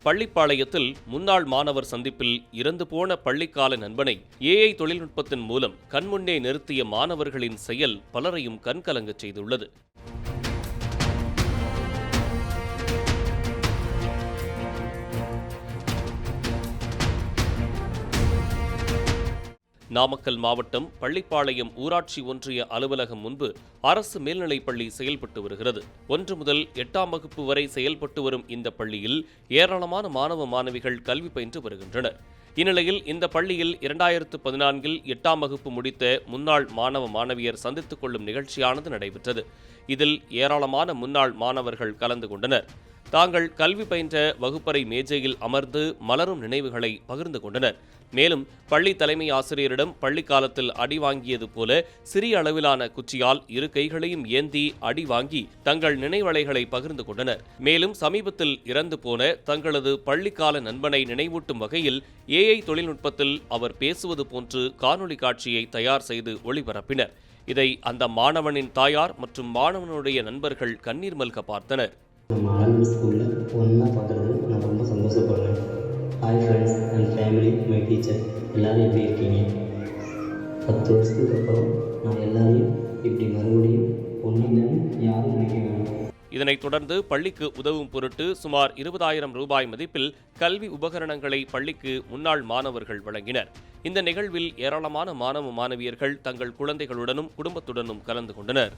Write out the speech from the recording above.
பள்ளிப்பாளையத்தில் முன்னாள் மாணவர் சந்திப்பில் இறந்து போன பள்ளிக்கால நண்பனை ஏஐ தொழில்நுட்பத்தின் மூலம் கண்முன்னே நிறுத்திய மாணவர்களின் செயல் பலரையும் கண்கலங்கச் செய்துள்ளது. நாமக்கல் மாவட்டம் பள்ளிப்பாளையம் ஊராட்சி ஒன்றிய அலுவலகம் முன்பு அரசு மேல்நிலைப்பள்ளி செயல்பட்டு வருகிறது. 1 முதல் 8ஆம் வகுப்பு வரை செயல்பட்டு வரும் இந்த பள்ளியில் ஏராளமான மாணவ மாணவிகள் கல்வி பயின்று வருகின்றனர். இந்நிலையில் இந்த பள்ளியில் 2014இல் 8ஆம் வகுப்பு முடித்த முன்னாள் மாணவ மாணவியர் சந்தித்துக் கொள்ளும் நிகழ்ச்சியானது நடைபெற்றது. இதில் ஏராளமான முன்னாள் மாணவர்கள் கலந்து கொண்டனர். தாங்கள் கல்வி பயின்ற வகுப்பறை மேஜையில் அமர்ந்து மலரும் நினைவுகளை பகிர்ந்து கொண்டனர். மேலும் பள்ளி தலைமை ஆசிரியரிடம் பள்ளி காலத்தில் அடி வாங்கியது போல சிறிய அளவிலான குச்சியால் இரு கைகளையும் ஏந்தி அடி வாங்கி தங்கள் நினைவலைகளை பகிர்ந்து கொண்டனர். மேலும் சமீபத்தில் இறந்து போன தங்களது பள்ளிக்கால நண்பனை நினைவூட்டும் வகையில் ஏஐ தொழில்நுட்பத்தில் அவர் பேசுவது போன்று காணொலி காட்சியை தயார் செய்து ஒளிபரப்பினர். இதை அந்த மாணவனின் தாயார் மற்றும் மாணவனுடைய நண்பர்கள் கண்ணீர் மல்க பார்த்தனர். நம்ம ஆரம்ப ஸ்கூலில் ஒன்றா பார்க்குறது நான் ரொம்ப சந்தோஷப்படுறேன். Hi friends and family, my teacher, எல்லோரும் எப்படி இருக்கீங்க? 10 வருஷத்துக்கு அப்புறம் நான் எல்லாரையும் இப்படி மறுபடியும் ஒன்றிலும் யாரும் நினைக்க வேணும். இதனைத் தொடர்ந்து பள்ளிக்கு உதவும் பொருட்டு சுமார் 20,000 ரூபாய் மதிப்பில் கல்வி உபகரணங்களை பள்ளிக்கு முன்னாள் மாணவர்கள் வழங்கினர். இந்த நிகழ்வில் ஏராளமான மாணவ மாணவியர்கள் தங்கள் குழந்தைகளுடனும் குடும்பத்துடனும் கலந்து கொண்டனர்.